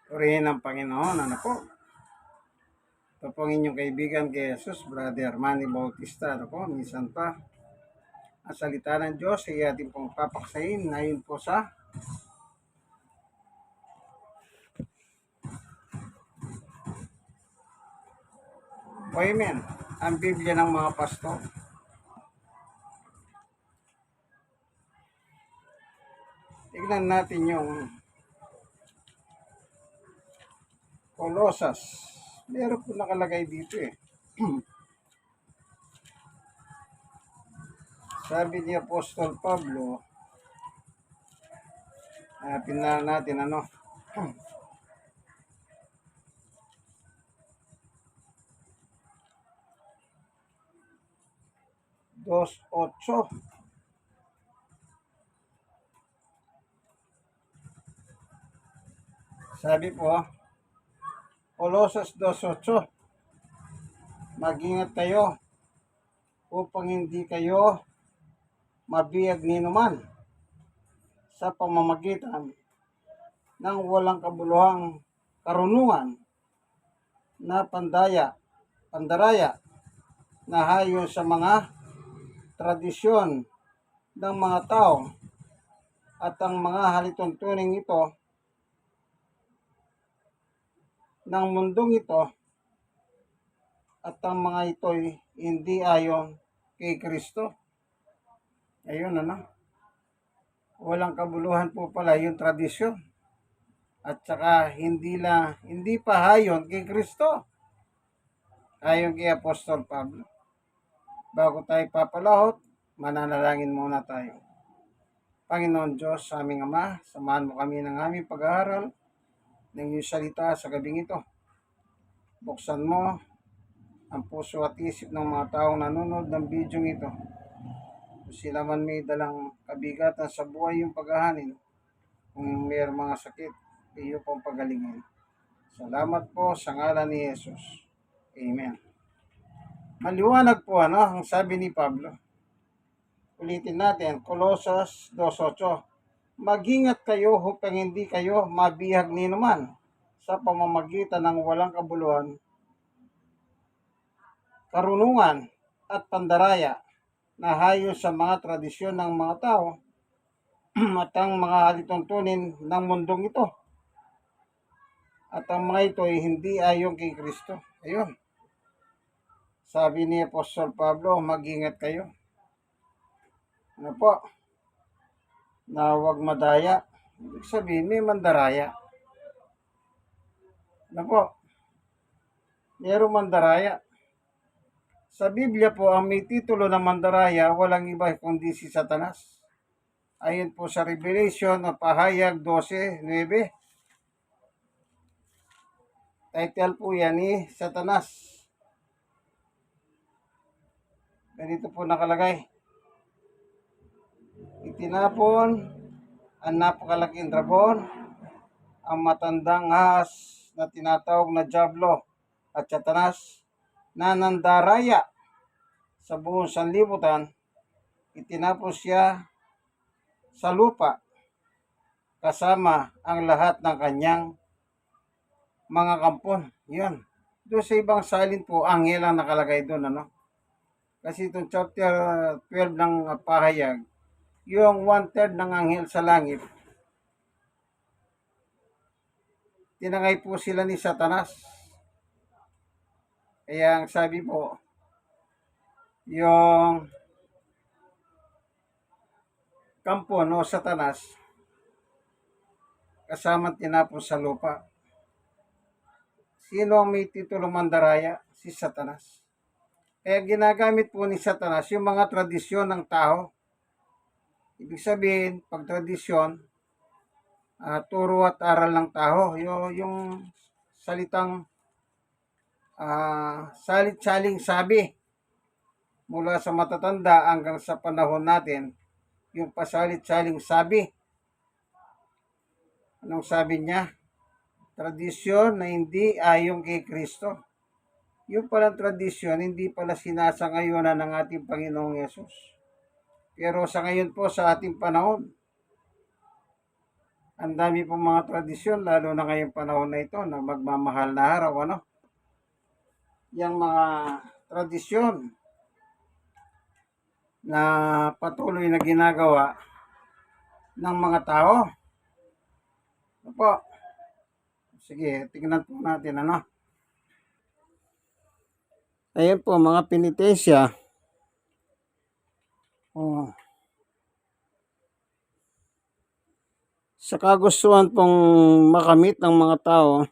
Purihin ng Panginoon. Ano po? Ito po ang inyong kaibigan kay Jesus, Brother Manny Bautista. Ano po? Minsan pa, ang salita ng Diyos ay ating pong papaksayin ngayon po sa Poemen, ang Biblia ng mga pastor. Tignan natin yung Colossus. Meron po nakalagay dito eh. Sabi ni Apostol Pablo, pinala natin ano, 2:8. Sabi po, Colossus 2:8, mag-ingat kayo upang hindi kayo mabiyag ni numan sa pamamagitan ng walang kabuluhang karunungan na pandaraya na hayon sa mga tradisyon ng mga tao at ang mga halituntuning ito ng mundong ito at ang mga ito'y hindi ayon kay Kristo. Ayun ano, walang kabuluhan po pala yung tradisyon at saka hindi pa hayon kay Kristo, ayon kay Apostol Pablo. Bago tayo papalahot, mananalangin muna tayo. Panginoon Diyos, sa aming Ama, samahan mo kami ng aming pag-aaral ng iyong salita sa gabing ito. Buksan mo ang puso at isip ng mga taong nanonood ng video ito. Kung sila man may dalang kabigatan sa buhay yung paghahanin, kung mayroong mga sakit, iyo pong pagalingin. Salamat po sa ngalan ni Jesus. Amen. Maliwanag po ang sabi ni Pablo. Ulitin natin, Colossus 2:8. Mag-ingat kayo upang hindi kayo mabihag ni numan sa pamamagitan ng walang kabuluhan, karunungan at pandaraya na hayon sa mga tradisyon ng mga tao at ang mga halituntunin ng mundong ito. At ang mga ito ay hindi ayon kay Kristo. Ayun. Sabi ni Apostol Pablo, mag-ingat kayo. Ano po? Na huwag madaya. Ibig sabihin, may mandaraya. Ano po? Mayroong mandaraya. Sa Biblia po, ang may titulo ng mandaraya, walang iba kundi si Satanas. Ayon po sa Revelation o Pahayag 12:9. Title po yan ni Satanas. Ganito po nakalagay. Itinapon ang napakalaking dragon, ang matandang ahas na tinatawag na Diablo at Satanas na nandaraya sa buong sanlibutan. Itinapon siya sa lupa kasama ang lahat ng kanyang mga kampon. Yan. Doon sa ibang salin po, anghel ang nakalagay doon. Ano? Kasi itong chapter 12 ng Pahayag, yung 1/3 ng anghel sa langit, tinangay po sila ni Satanas. Kaya ang sabi po, yung kampo no Satanas, kasama tinapon sa lupa. Sino ang may titulong mandaraya? Si Satanas. Kaya ginagamit po ni Satanas yung mga tradisyon ng tao. Ibig sabihin, pag tradisyon, turo at aral ng tao. Yung salitang salit-saling sabi mula sa matatanda hanggang sa panahon natin, yung pasalit-saling sabi. Anong sabi niya? Tradisyon na hindi ayon kay Kristo. Yung palang tradisyon, hindi pala sinasangayunan ng ating Panginoong Yesus. Pero sa ngayon po, sa ating panahon, Ang dami pong mga tradisyon, lalo na ngayong panahon na ito, na magmamahal na araw, ano? Yang mga tradisyon na patuloy na ginagawa ng mga tao. Opo, sige, tingnan po natin, ano? Ayan po, mga penitensya. Oh. Sa kagustuhan pong makamit ng mga tao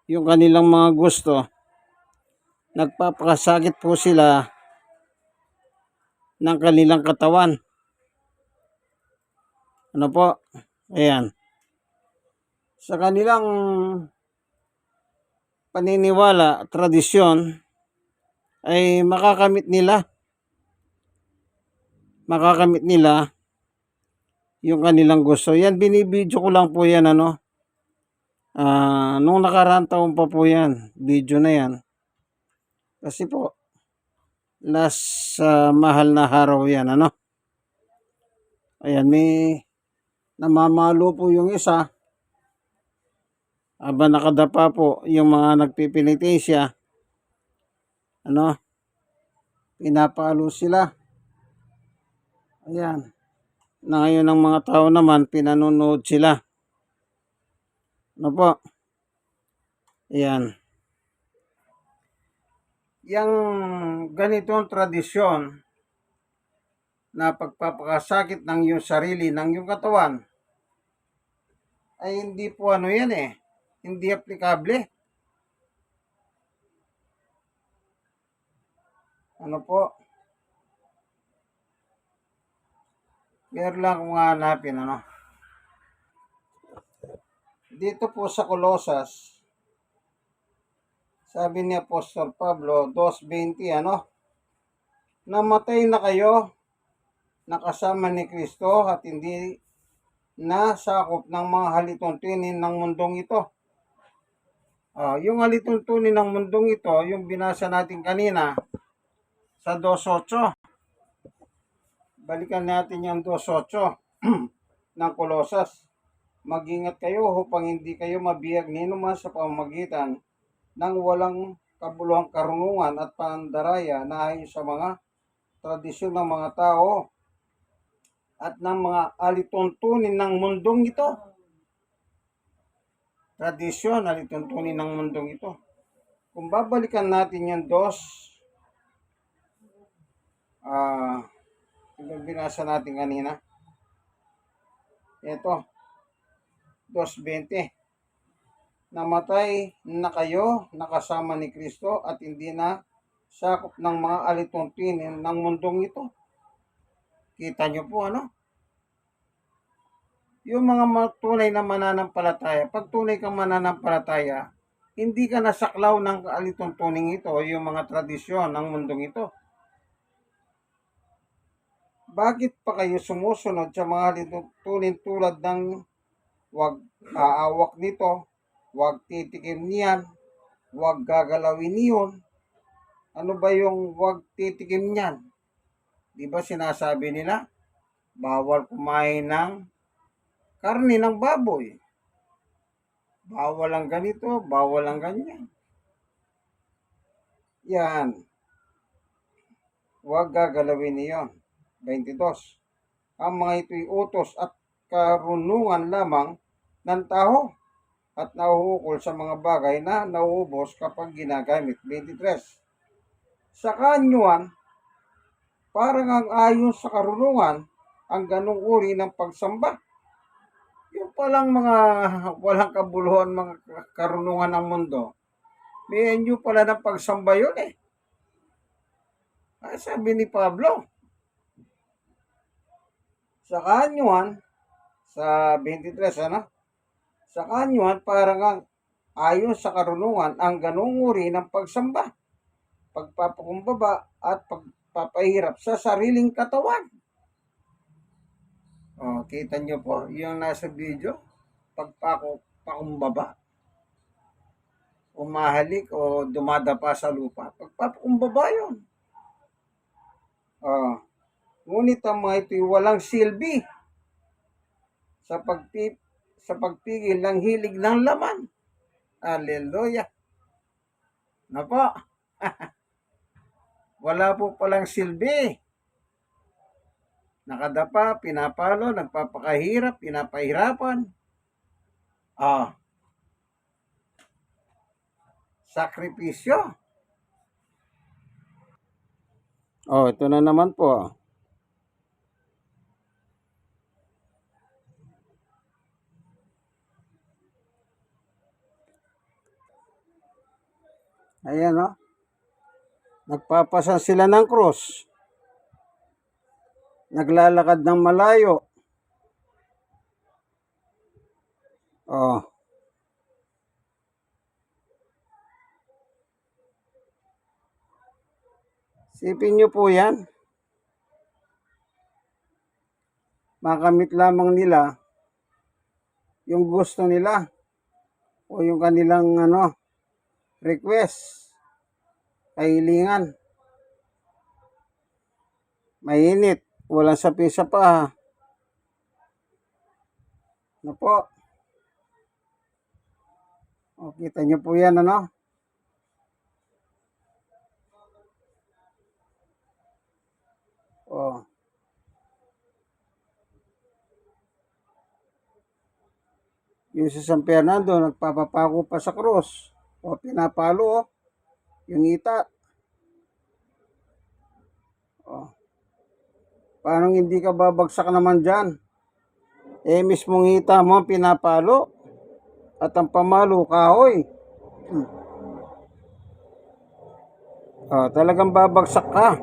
yung kanilang mga gusto, nagpapakasakit po sila ng kanilang katawan. Ano po? Ayan. Sa kanilang paniniwala, tradisyon, ay makakamit nila yung kanilang gusto. Yan, binibidyo ko lang po yan, ano? Nung nakaraang taon pa po yan, video na yan. Kasi po, last mahal na araw yan, ano? Ayan, may namamalo po yung isa. Aba nakadapa po yung mga nagpipinitensya. Ano? Pinapalo sila. Ayan. Na ngayon ng mga tao naman, pinanonood sila. Ano po? Ayan. Yang ganitong tradisyon na pagpapakasakit ng iyong sarili, ng iyong katawan, ay hindi po ano yan eh. Hindi aplikable. Ano po? Meron lang kung hanapin, ano? Dito po sa Colosas, sabi ni Apostol Pablo, 2:20, ano? Namatay na kayo, nakasama ni Kristo at hindi na sakop ng mga halituntunin ng mundong ito. Yung halituntunin ng mundong ito, yung binasa natin kanina sa 2:8. Balikan natin yung 2:8 ng Colosas. Mag-ingat kayo upang hindi kayo mabiyag ninuman sa pamamagitan ng walang kabuluhang karunungan at pandaraya na ayon sa mga tradisyon ng mga tao at ng mga alituntunin ng mundong ito. Tradisyon, alituntunin ng mundong ito. Kung babalikan natin yung yung binasa natin kanina. Ito, 2:20. Namatay na kayo, nakasama ni Kristo at hindi na sakop ng mga alituntunin ng mundong ito. Kita nyo po, ano? Yung mga tunay na mananampalataya, pag tunay kang mananampalataya, hindi ka nasaklaw ng alituntuning ito, yung mga tradisyon ng mundong ito. Bakit pa kayo sumusunod sa mga alituntunin tulad ng wag aawak nito, wag titikim niyan, wag gagalawin niyon? Ano ba yung wag titikim niyan? Di ba sinasabi nila, bawal kumain ng karne ng baboy. Bawal ang ganito, bawal ang ganyan. Yan. Huwag gagalawin niyon. 22. Ang mga ito'y utos at karunungan lamang ng tao at nauukol sa mga bagay na nauubos kapag ginagamit. 23. Sa kanyuan, parang ang ayon sa karunungan, ang ganong uri ng pagsamba. Yung palang mga walang kabuluhan, mga karunungan ng mundo, may inyo pala ng pagsamba yun eh. Sabi ni Pablo, sa kanyuan, sa 23, ano? Sa kanyuan, parang ang ayon sa karunungan, ang ganung uri ng pagsamba, pagpapakumbaba at pagpapahirap sa sariling katawan. Kita nyo po, yung nasa video, pagpapakumbaba. Umahalik o dumadapa sa lupa. Pagpapakumbaba yun. Ngunit ang mga ito'y walang silbi sa pagpigil ng hilig ng laman. Hallelujah. Na po, wala po palang silbi. Nakadapa, pinapalo, nagpapakahirap, pinapahirapan. Sakripisyo. Ito na naman po. Ayan, nagpapasan sila ng krus. Naglalakad ng malayo. Sipin nyo po yan. Makamit lamang nila yung gusto nila o yung kanilang request, kahilingan. Mainit, walang sapi sa paa. Ano po? Kita nyo po yan, Yung sa San Fernando, nagpapapako pa sa krus. Pinapalo, yung ita. Paano hindi ka babagsak naman dyan? Mismong ita mo, pinapalo. At ang pamalo, kahoy. Talagang babagsak ka.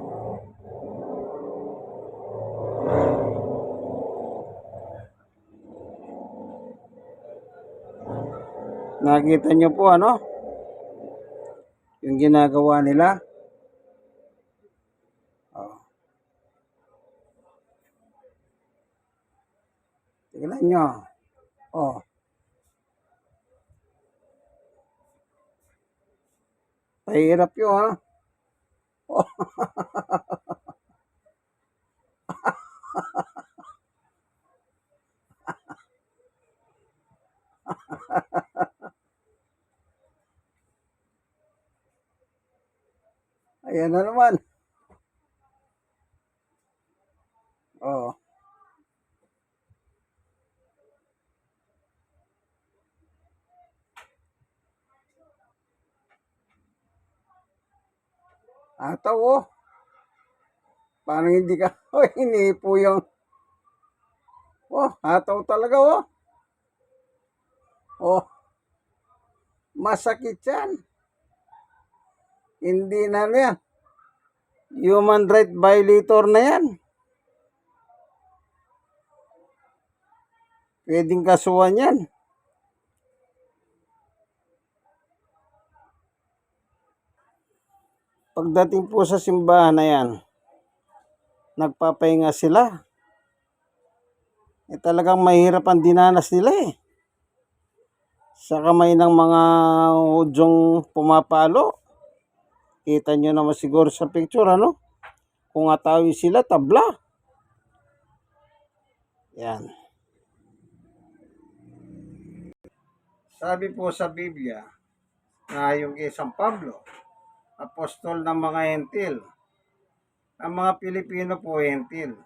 Nakita nyo po, yung ginagawa nila. Tignan nyo. Pahirap yun, Ayan na naman. Ataw, Parang hindi ka, hinipo yung, ataw talaga, masakit yan. Hindi na yan. Human right violator na yan. Pwedeng kasuhan yan. Pagdating po sa simbahan na yan, nagpapahinga sila. Talagang mahirap ang dinanas nila sa kamay ng mga hudyong pumapalo. Kita nyo naman siguro sa picture, kung atawin sila, tabla. Yan. Sabi po sa Biblia, na yung kay San Pablo, apostol ng mga hentil. Ang mga Pilipino po hentil.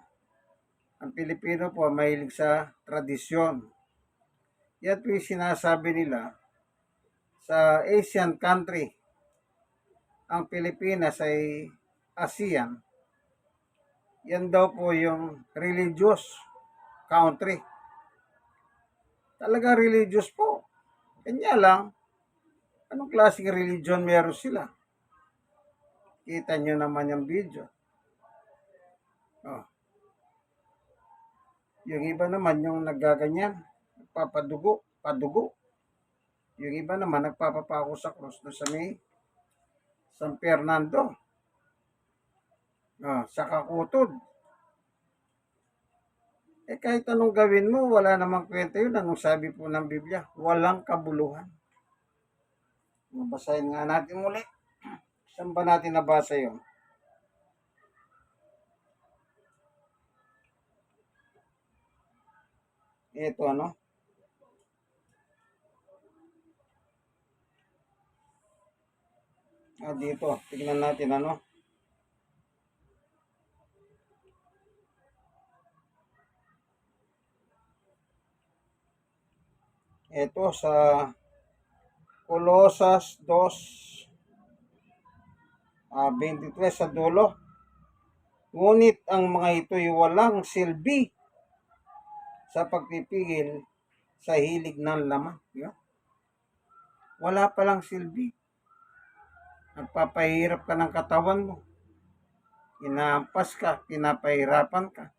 Ang Pilipino po mahilig sa tradisyon. Yan po yung sinasabi nila sa Asian country. Ang Pilipinas ay ASEAN. Yan daw po yung religious country. Talaga religious po. Kanya lang, anong klaseng religion meron sila? Kita nyo naman yung video. Yung iba naman yung naggaganyan, nagpapadugo, padugo. Yung iba naman nagpapapako sa krus doon sa may San Fernando. Sa kakutod. Kahit anong gawin mo, wala namang kwenta yun. Anong sabi po ng Biblia? Walang kabuluhan. Basahin nga natin muli. Saan ba natin nabasa yun? Ito ano. Dito, tignan natin ano. Ito sa Colosas 2:23 sa dulo. Ngunit ang mga ito'y walang silbi sa pagpipigil sa hilig ng laman. Yun. Wala palang silbi. Nagpapahirap ka ng katawan mo. Inaampas ka, pinapahirapan ka.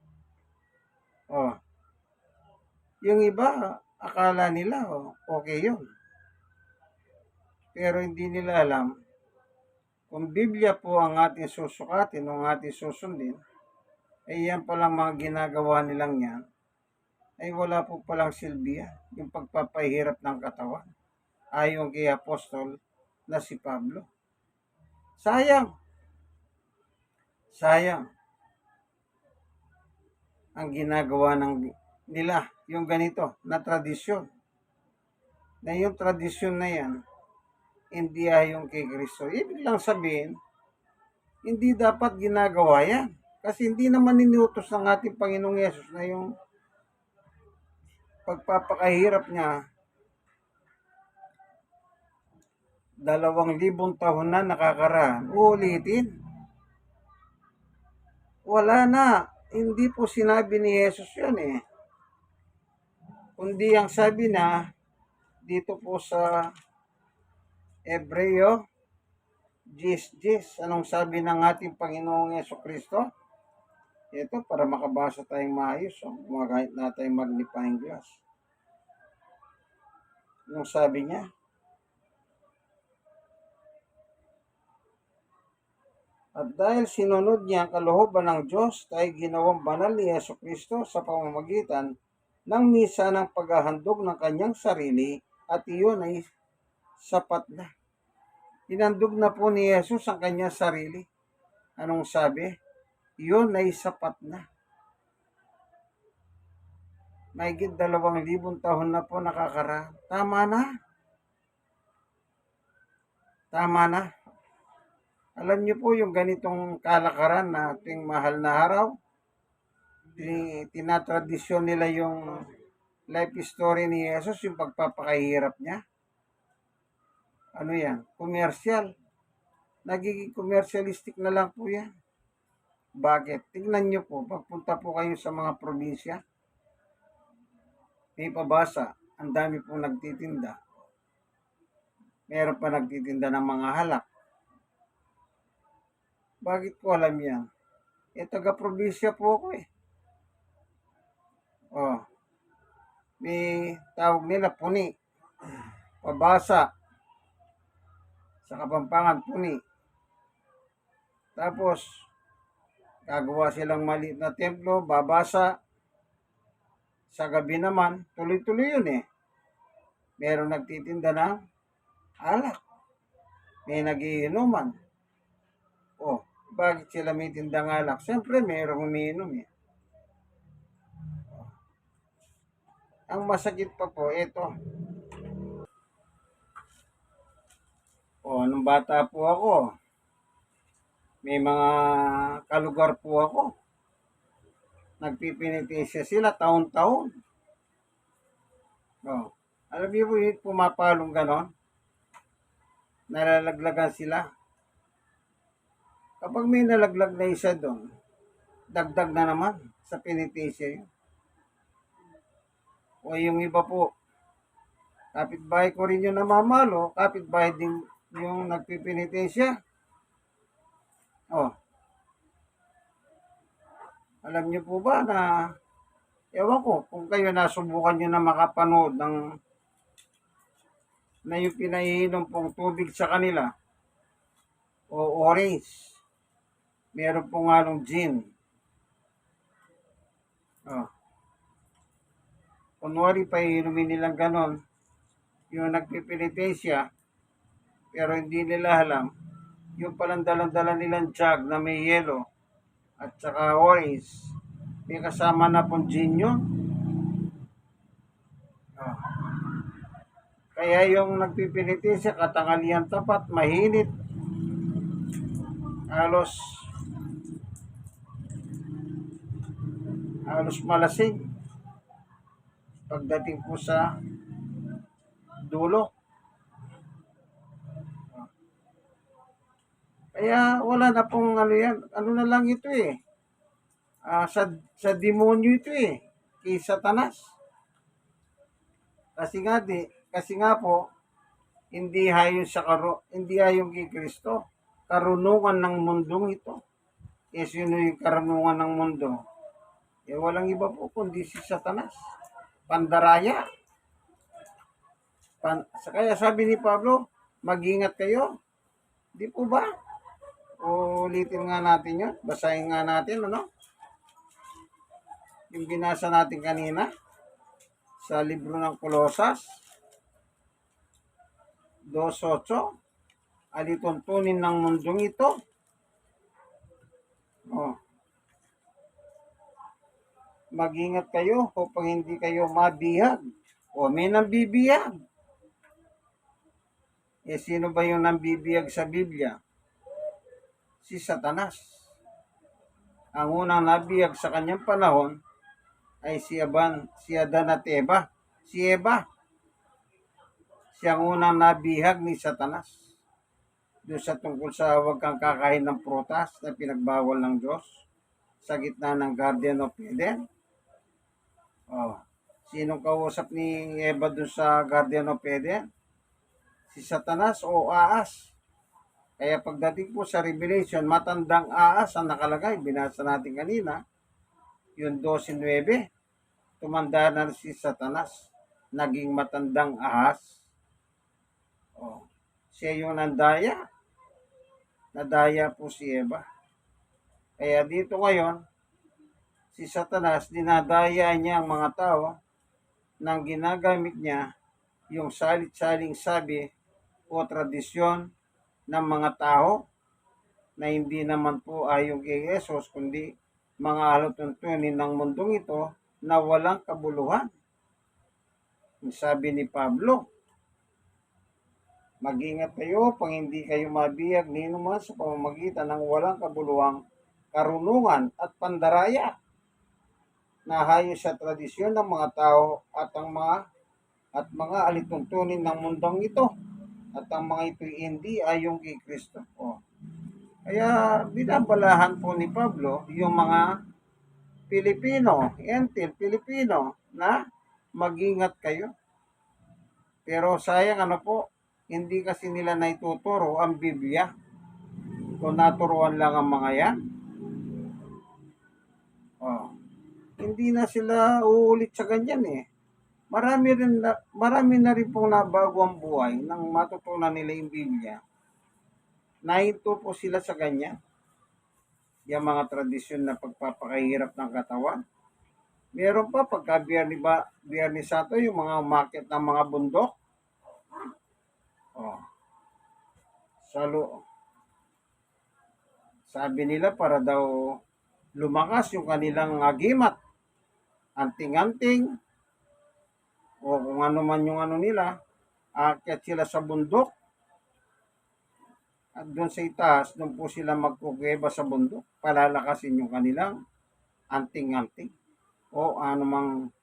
Oh. Yung iba, akala nila, okay yun. Pero hindi nila alam, kung Biblia po ang ating susukatin, o ang ating susundin, ay yan palang mga ginagawa nilang yan, ay wala po palang silbi yan, yung pagpapahirap ng katawan. Ayon kay Apostol na si Pablo. Sayang. Sayang ang ginagawa nila, yung ganito na tradisyon. Na yung tradisyon na yan, hindi ayon kay Kristo. Ibig lang sabihin, hindi dapat ginagawa yan. Kasi hindi naman inutos ng ating Panginoong Yesus na yung pagpapakahirap niya 2,000 taon na nakakaraan. Ulitin. Wala na. Hindi po sinabi ni Jesus yun eh. Kundi ang sabi na dito po sa Hebreo 10:10, anong sabi ng ating Panginoong Jesucristo? Ito, para makabasa tayong maayos, gumagamit na tayong magnifying glass. Anong sabi niya? At dahil sinunod niya ang kalooban ng Diyos, tayo ginawang banal ni Jesucristo sa pamamagitan ng misa ng paghahandog ng kanyang sarili, at iyon ay sapat na. Hinandog na po ni Jesus ang kanyang sarili. Anong sabi? Iyon ay sapat na. Mahigit 2,000 taon na po nakakaraan. Tama na. Tama na. Alam niyo po yung ganitong kalakaran na ating mahal na araw, tinatradisyon nila yung life story ni Jesus, yung pagpapakahirap niya. Ano yan? Komersyal. Nagiging commercialistic na lang po yan. Bakit? Tingnan niyo po, pagpunta po kayo sa mga probinsya, may pabasa, ang dami pong nagtitinda. Meron pa nagtitinda ng mga halak. Bakit ko alam yan? Taga-probinsya po ako eh. May tawag nila puni. Pabasa. Sa Kapampangan, puni. Tapos, gagawa silang maliit na templo, babasa. Sa gabi naman, tuloy-tuloy yun eh. Meron nagtitinda ng alak. May nagiinuman. Bakit sila may tindang alak? Siyempre, mayroong umiinom eh. Ang masakit pa po, ito. Nung bata po ako, may mga kalugar po ako. Nagpipinitensya sila taon-taon. Alam niyo po yung pumapalong ganon? Nalalaglagan sila. Kapag may nalaglag na isa doon, dagdag na naman sa penitensya yun. O yung iba po, kapitbahay ko rin yung namamalo, kapitbahay din yung nagpipinitensya. Alam niyo po ba na, ewan ko, kung kayo nasubukan nyo na makapanood na yung pinaiinom pong tubig sa kanila, o orange, meron pong halong gin. Kunwari pa iinumin nilang ganon, yung nagpipinitensya, pero hindi nila alam, yung palang dalang-dala nilang jug na may yelo, at saka orange, may kasama na pong gin yun. Oh. Kaya yung nagpipiliti sa katanghalian tapat, mahinit, halos, halos malasing pagdating po sa dulo. Kaya wala na pong ano yan. Ano na lang ito eh. Sa demonyo ito eh. Kay Satanas. Kasi nga po, hindi ayon kay Kristo. Karunungan ng mundong ito. Eh sino yung karunungan ng mundo? Eh walang iba po kundi si Satanas. Pandaraya. Kaya sabi ni Pablo, mag-ingat kayo. Di po ba? Ulitin nga natin yun. Basahin nga natin, ano? Yung binasa natin kanina sa libro ng Kolosas 2:8, alituntunin ng mundong ito. Oh, mag-ingat kayo upang hindi kayo mabihag. O may nambibiyag. Eh sino ba yung nambibiyag sa Biblia? Si Satanas. Ang unang nabiyag sa kanyang panahon ay si Adan at Eva. Si Eva, siyang unang nabihag ni Satanas. Doon sa tungkol sa huwag kang kakain ng prutas na pinagbawal ng Diyos sa gitna ng Garden of Eden. Oh, sinong kausap ni Eva doon sa Garden of Eden? Si Satanas o Aas. Kaya pagdating po sa Revelation, matandang Aas ang nakalagay. Binasa natin kanina, yung 12:9. Tumanda na si Satanas. Naging matandang Ahas. Oh, siya yung nandaya. Nadaya po si Eva. Kaya dito ngayon, si Satanas, dinadaya niya ang mga tao nang ginagamit niya yung salit-saling sabi o tradisyon ng mga tao na hindi naman po ayon kay Jesus, kundi mga alatuntunin ng mundong ito na walang kabuluhan. Sabi ni Pablo, mag-ingat kayo pang hindi kayo mabiyag ni naman sa pamamagitan ng walang kabuluhang karunungan at pandaraya na hayo sa tradisyon ng mga tao at mga alituntunin ng mundong ito at ang mga ito'y hindi ayon kay Kristo. Kaya binabalahan po ni Pablo yung mga Pilipino na mag-ingat kayo. Pero sayang hindi kasi nila naituturo ang Biblia. Kung naturuan lang ang mga yan, hindi na sila uulit sa ganyan eh. Marami na rin pong nabago ang buhay nang matutunan nila yung Biblia. Nahinto po sila sa ganyan. Yung mga tradisyon na pagpapakahirap ng katawan. Meron pa pagka Biyernes Santo, yung mga umakyat ng mga bundok. Sabi nila para daw lumakas yung kanilang agimat, anting-anting, o kung ano man yung nila, aakyat sila sa bundok, at doon sa itaas, doon po sila magkukweba sa bundok, palalakasin yung kanilang anting-anting, o anumang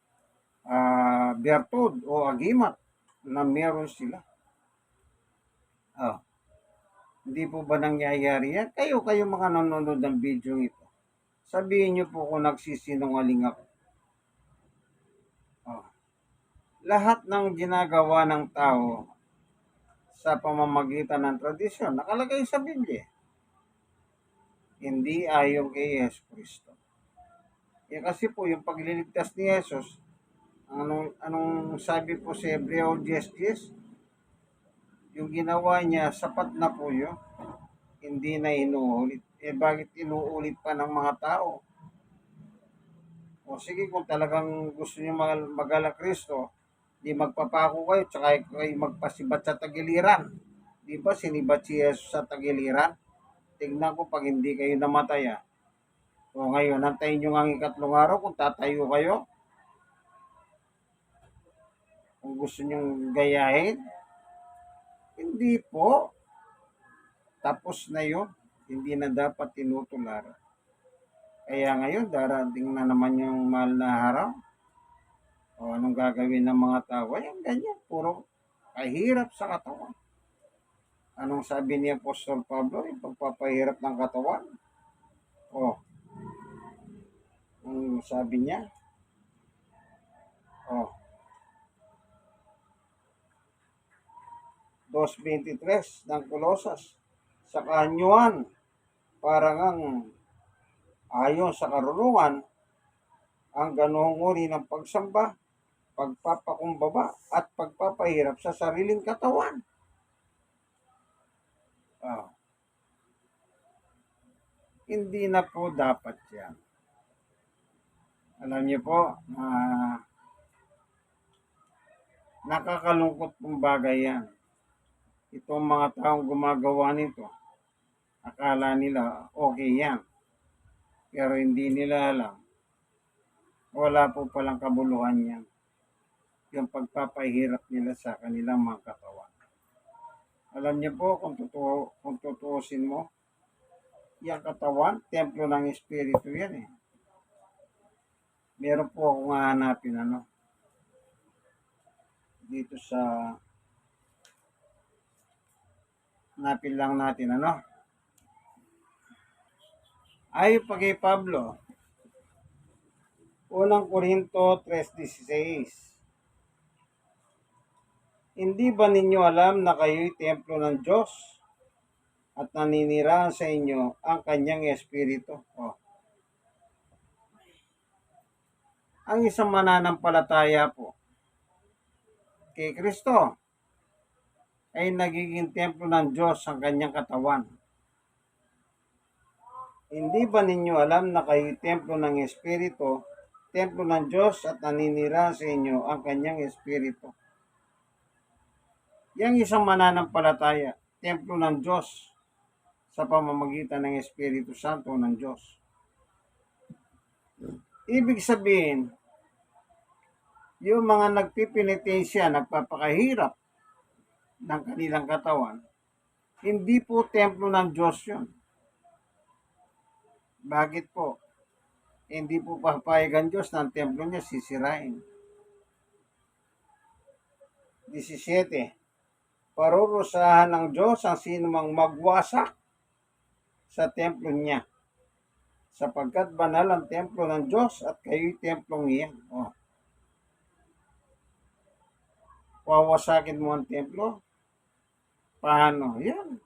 bertud o agimat na meron sila. Hindi po ba nangyayari yan? Kayo mga nanonood ng video ito, sabihin niyo po kung nagsisinungaling ako. Lahat ng ginagawa ng tao sa pamamagitan ng tradisyon, nakalagay sa Biblia. Hindi ayon kay Yesu Kristo. Kasi po yung pagliligtas ni Jesus, anong sabi po sa Hebreo 10:10? Yung ginawa niya, sapat na po yun. Hindi na inuulit. Bakit inuulit pa ng mga tao? Sige, kung talagang gusto niyo mag-ala Kristo, di magpapako kayo, tsaka kayo magpasibat sa tagiliran. Di ba sinibat si Jesus sa tagiliran? Tingnan ko pag hindi kayo namatay. Ngayon, antayin nyo ang ikatlong araw kung tatayo kayo. Kung gusto nyong gayahin, hindi po. Tapos na yun. Hindi na dapat tinutularan. Kaya ngayon, darating na naman yung mahal na araw. O anong gagawin ng mga tao? Ayan, ganyan. Puro kahirap sa katawan. Anong sabi ni Apostol Pablo? Yung pagpapahirap ng katawan. O, ang sabi niya, o, 2:23 ng Kolosas, sa kaanyuan, parang ang ayon sa karunungan, ang ganoong uri ng pagsamba, pagpapakumbaba, at pagpapahirap sa sariling katawan. Hindi na po dapat yan. Alam niyo po, nakakalungkot pong bagay yan. Itong mga taong gumagawa nito, akala nila okay yan. Pero hindi nila alam, wala po palang kabuluhan yan. Yung pagpapahirap nila sa kanilang mga katawan. Alam niyo po, kung tutuusin mo, yung katawan, templo ng Espiritu yan eh. Meron po akong hahanapin dito sa hanapin lang natin ayon pa kay Pablo, unang Korinto 3:16. Hindi ba ninyo alam na kayo'y templo ng Diyos at naninirahan sa inyo ang kanyang Espiritu? Ang isang mananampalataya po kay Kristo ay nagiging templo ng Diyos ang kanyang katawan. Hindi ba ninyo alam na kayo'y templo ng Espiritu, templo ng Diyos at naninirahan sa inyo ang kanyang Espiritu? Yang isang mananampalataya, templo ng Diyos sa pamamagitan ng Espiritu Santo ng Diyos. Ibig sabihin, yung mga nagpipinitensya, nagpapakahirap ng kanilang katawan, hindi po templo ng Diyos yun. Bakit po? Hindi po papayag ang Diyos ng templo niya sisirain. 17. Parurusahan ng Diyos ang sinumang magwasak sa templo niya, sapagkat banal ang templo ng Diyos at kayo'y templong iyan. Wawasakin mo ang templo? Paano? Yan.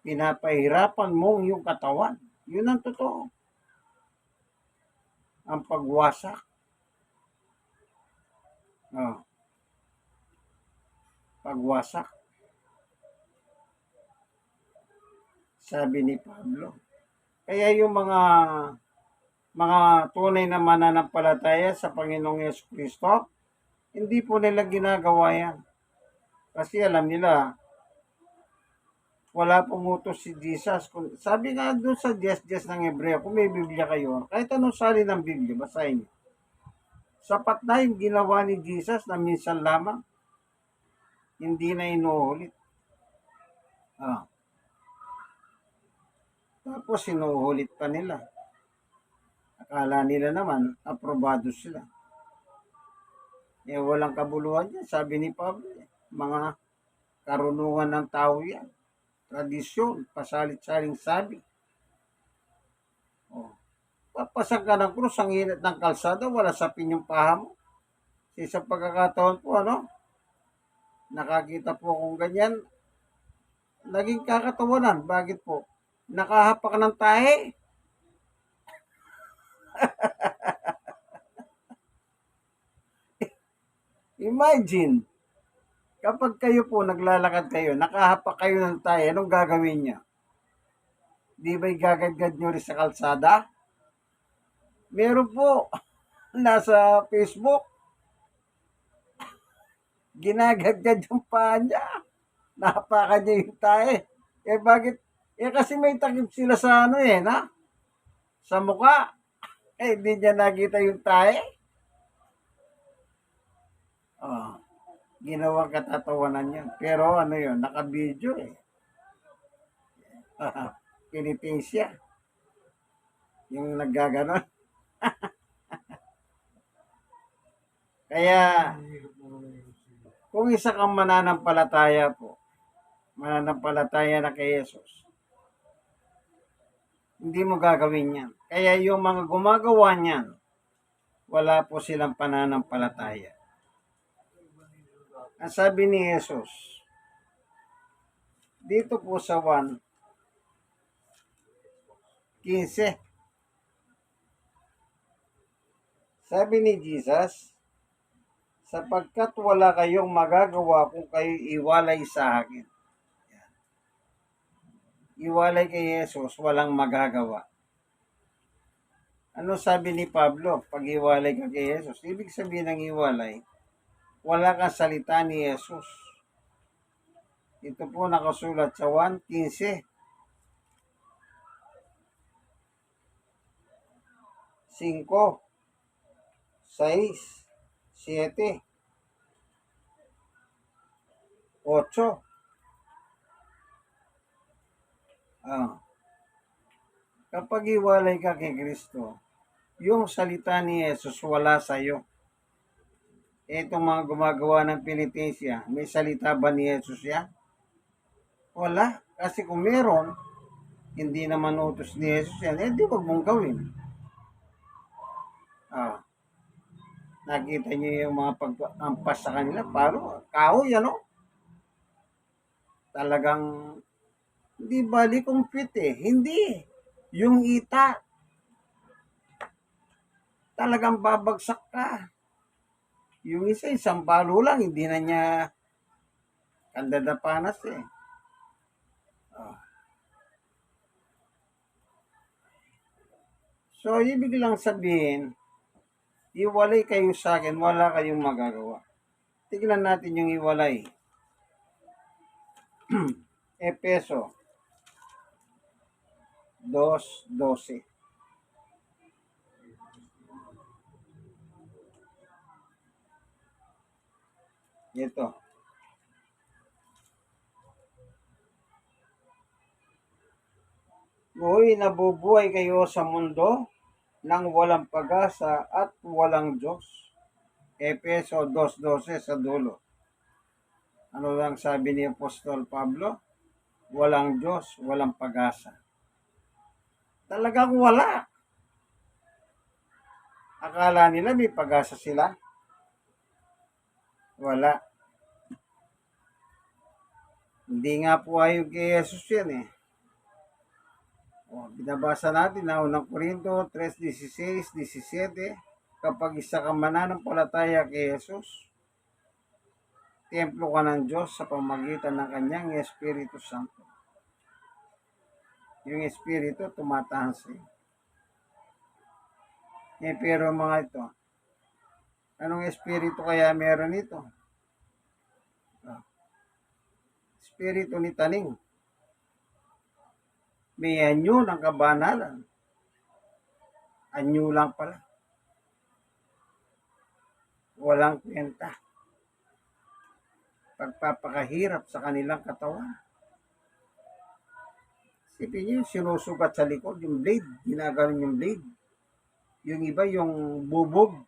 Pinapahirapan mo yung katawan. Yun ang totoo. Ang pagwasak. Pagwasak. Sabi ni Pablo. Kaya yung mga tunay na mananampalataya sa Panginoong Jesucristo, hindi po nila ginagawa yan. Kasi alam nila, wala pong utos si Jesus. Sabi nga doon sa 10:10 ng Hebreo, kung may Biblia kayo, kahit anong salin ng Biblia, basahin niyo. Sapat na yung ginawa ni Jesus na minsan lamang, hindi na inuulit. Tapos sinuulit pa nila. Akala nila naman, aprobado sila. Walang kabuluhan yan. Sabi ni Pablo, mga karunungan ng tao yan. Tradisyon, pasalit-saling sabi. Papasag ka ng krus, ang init ng kalsada, wala sapin yung paha mo. Sa isang pagkakataon po, nakakita po akong ganyan, naging kakatawanan. Bakit po? Nakahapak ng tahe. Imagine, kapag kayo po naglalakad kayo, nakahapak kayo ng tahe, anong gagawin niya? Di ba'y gagadgad nyo rin sa kalsada? Meron po, nasa Facebook, ginagadgad yung paa niya. Nahapakan niya yung tahe. Bakit? Kasi may takip sila sa sa mukha. Hindi niya nakita yung tae. Oh, ginawang katatawanan yun. Pero ano yun, naka-video eh. Piniting siya. Yung naggaganon. Kaya, kung isa kang mananampalataya po, mananampalataya na kay Jesus, hindi mo gagawin yan. Kaya yung mga gumagawa niyan, wala po silang pananampalataya. Ang sabi ni Jesus, dito po sa 1:15, sabi ni Jesus, sapagkat wala kayong magagawa kung kayo iwalay sa akin. Iwalay kay Jesus, walang magagawa. Ano sabi ni Pablo? Pag iwalay ka kay Jesus, ibig sabihin ng iwalay, wala kang salita ni Jesus. Ito po nakasulat sa 1:15. 5, 6, 7, 8. Kapag iwalay ka kay Kristo, yung salita ni Jesus wala sa iyo. Itong mga gumagawa ng penitensya, may salita ba ni Jesus yan? Wala. Kasi kung meron, hindi naman utos ni Jesus yan, di wag mong gawin. Nakita niyo yung mga pag-ampas sa kanila, paro, kahoy, ano? Talagang, hindi bali compute eh. Hindi. Yung ita, talagang babagsak ka. Yung isa, isang palo lang, hindi na niya kandadapanas eh. So, ibig lang sabihin, iwalay kayo sa akin, wala kayong magagawa. Tignan natin yung iwalay. Efeso 2:12. Ito. Hoy, nabubuhay kayo sa mundo nang walang pag-asa at walang Diyos. Efeso 2:12 sa dulo. Ano lang sabi ni Apostol Pablo? Walang Diyos, walang pag-asa. Talagang wala. Akala nila may pag-asa sila. Wala. Hindi nga po ayon kay Jesus yan eh. Binabasa natin na unang Korinto 3:16, 17. Kapag isa kang mananampalataya kay Jesus, templo ka ng Diyos sa pamagitan ng kanyang Espiritu Santo. Yung Espiritu tumatahan sa iyo. Pero mga ito, anong Espiritu kaya meron ito? Espiritu ni taning. May anyo ng kabanalan. Anyo lang pala. Walang kwenta. Pagpapakahirap sa kanilang katawan. Isipin niyo, sinusugat sa likod, yung blade, ginaganon yung blade. Yung iba, yung bubog.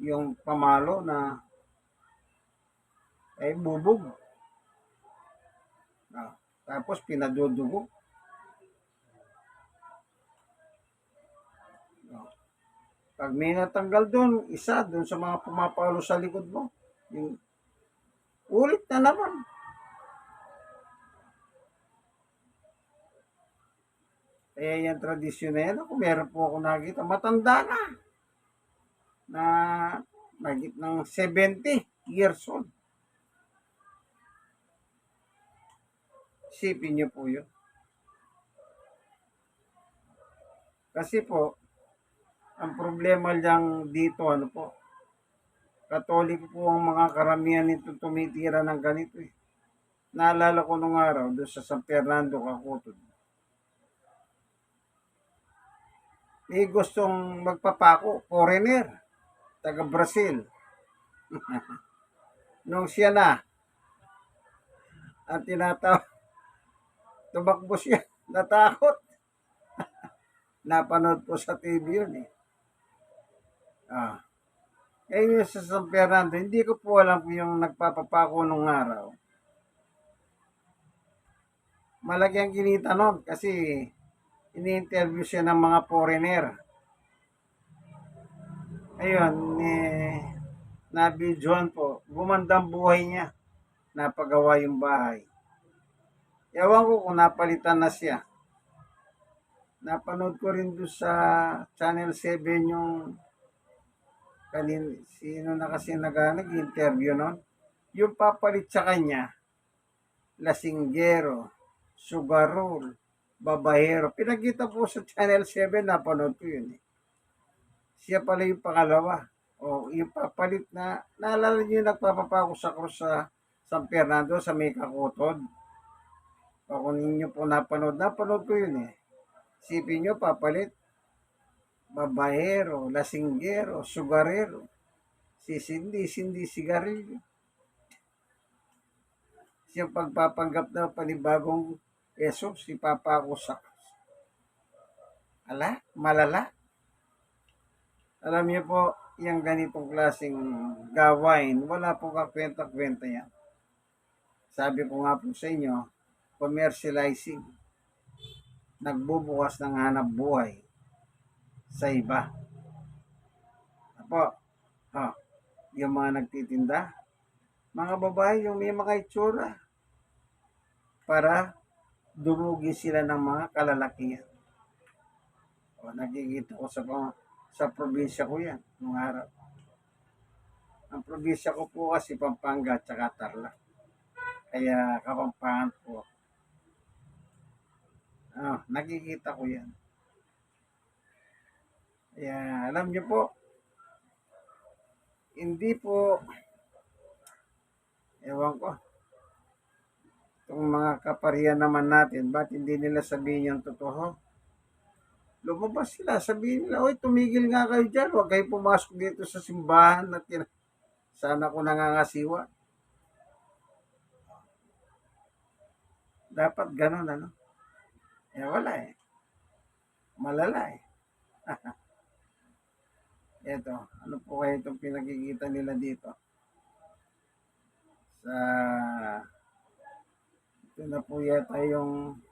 Yung pamalo na ay bubog. Tapos pinadudugo. Pag may natanggal doon, isa doon sa mga pumapalo sa likod mo, yung ulit na naman. Kaya yung tradisyon na yan, ako meron po ako nakita, matanda na nagit ng 70 years old. Isipin niyo po yun. Kasi po, ang problema lang dito, ano po, Katoliko po ang mga karamihan nito tumitira ng ganito eh. Naalala ko nung araw doon sa San Fernando, Cacutod. May gustong magpapako, foreigner, taga Brazil. Nung siya na, ang tinatawag, tumakbo siya, natakot. Napanood po sa TV yun eh. Ah. Eh yung sa San Fernando, hindi ko po alam kung yung nagpapapako nung araw. Malaki ang kinita nun kasi ini-interview siya ng mga foreigner. Ayun, na-videoan po, gumandang buhay niya, napagawa yung bahay. Ewan ko kung napalitan na siya. Napanood ko rin doon sa Channel 7 yung sino na kasi nag-interview nun. Yung papalit sa kanya, lasinggero, sugarol, babahero. Pinagkita po sa Channel 7, napanood ko yun eh. Siya pala yung pangalawa. O yung papalit na, naalala niyo yung nagpapapako sa krus sa San Fernando sa may Cacutod. O kung ninyo po napanood ko yun eh. Sipin nyo, papalit, babahero, lasinggero, sugarero, sindi, sigarilyo. Siyang pagpapanggap na panibagong Yeso, si Papa ako sa ala, malala. Alam niyo po, yung ganitong klaseng gawain, wala po kakwenta-kwenta yan. Sabi ko nga po sa inyo, commercializing, nagbubukas ng hanap buhay sa iba. Apo, yung mga nagtitinda, mga babae yung may mga itsura para dumugin sila ng mga kalalakihan. O, nakikita ko sa probinsya ko yan, nung araw. Ang probinsya ko po kasi Pampanga at saka Tarlac. Kaya Kapampangan po. Nakikita ko yan. Kaya alam niyo po, hindi po, ewan ko, itong mga kaparian naman natin, ba't hindi nila sabihin yung totoo? Lumabas sila, sabihin nila, oy, tumigil nga kayo dyan, huwag kayo pumasok dito sa simbahan at sana ko nangangasiwa. Dapat ganun, ano? Wala eh. Malala eh. Eto, ano po kaya itong pinakikita nila dito? Ito na po yata yung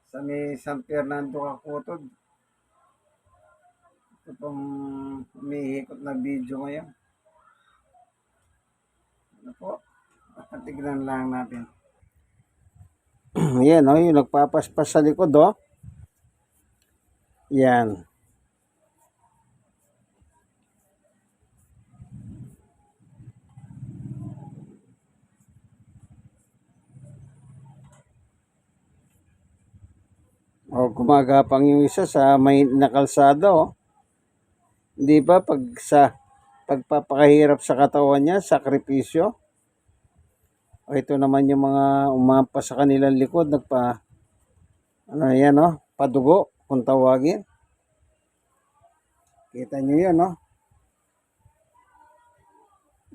sa may San Fernando, Cacutod. Ito pong umihikot na video ngayon. Ano po? Tignan lang natin. Yan, yung nagpapaspas sa likod, Yan. Gumagapang yung isa sa may nakalsada, Hindi ba pagpapakahirap sa katawan niya, sakripisyo? Ito naman yung mga umampa sa kanilang likod, padugo, kung tawagin. Kita nyo yan,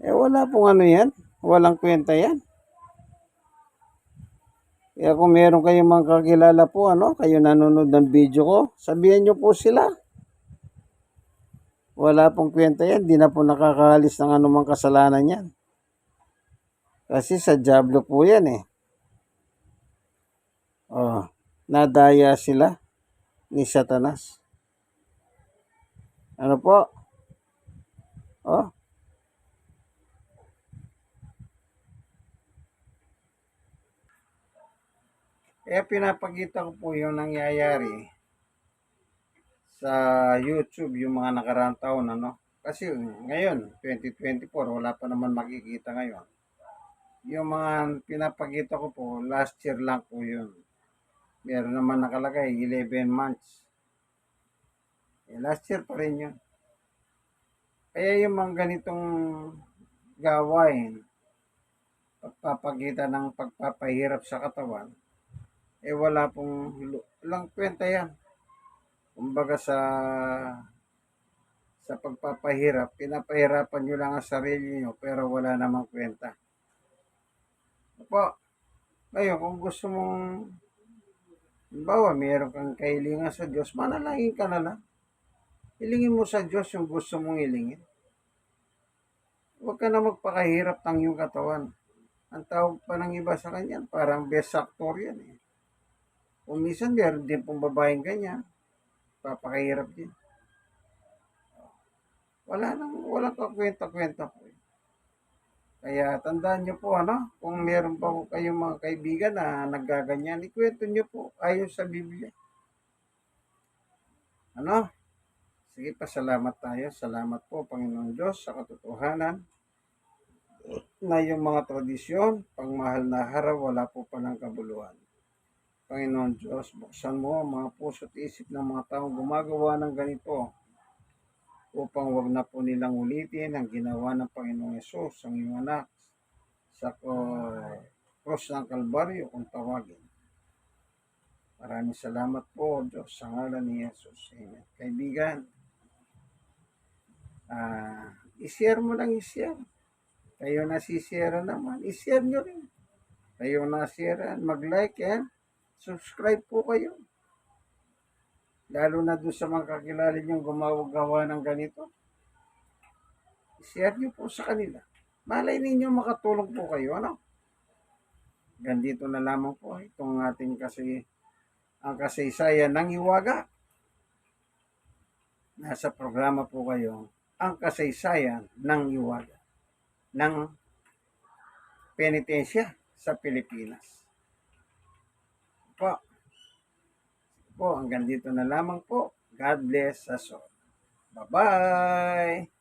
wala pong yan. Walang kwenta yan. Kaya kung meron kayong mga kakilala po, kayo nanonood ng video ko, sabihan nyo po sila. Wala pong kwenta yan. Di na po nakakahalis ng anumang kasalanan yan. Kasi sa Diablo po yan eh. Nadaya sila ni Satanas. Ano po? Pinapakita ko po yung nangyayari sa YouTube yung mga nakaraang taon, Kasi ngayon, 2024, wala pa naman makikita ngayon. Yung mga pinapakita ko po, last year lang po yun. Meron naman nakalagay, 11 months. Last year pa rin yun. Kaya yung mga ganitong gawain, pagpapagitan ng pagpapahirap sa katawan, eh wala pong walang kwenta yan. Kumbaga sa pagpapahirap, pinapahirapan nyo lang ang sarili nyo pero wala namang kwenta. Opo, ngayon kung gusto mong, bawa meron kang kahilingan sa Diyos, manalangin ka na lang. Hilingin mo sa Diyos yung gusto mong hilingin. Huwag ka na magpakahirap ng iyong katawan. Ang tawag pa ng iba sa kanya, parang best actor yan eh. Kung minsan meron din pong babaeng ganyan, papakahirap din. Walang kakwenta-kwenta po. Kaya tandaan nyo po, kung meron pa po kayong mga kaibigan na naggaganyan, ikwento nyo po ayon sa Biblia. Sige pa, salamat tayo. Salamat po, Panginoon Diyos, sa katotohanan na yung mga tradisyon, pangmahal na haraw, wala po palang kabuluhan. Panginoon Diyos, buksan mo ang mga puso at isip ng mga taong gumagawa ng ganito upang wag na po nilang ulitin ang ginawa ng Panginoong Yesus, ang iyong anak, sa cross ng Kalbaryo kung tawagin. Maraming salamat po, Diyos, sa ngalan ni Jesus. Amen. Kaibigan, i-share mo lang, i-share. Kayo nasishare naman, i-share nyo rin. Kayo nasishare, mag-like and subscribe po kayo. Lalo na doon sa mga kakilala nyong gumagawa ng ganito. I-share nyo po sa kanila. Malay ninyo makatulong po kayo, Gandito na lamang po itong ating ang kasaysayan ng Hiwaga. Nasa programa po kayo, ang kasaysayan ng Hiwaga ng penitensya sa Pilipinas. Po, hanggang dito na lamang po. God bless us all. Bye-bye!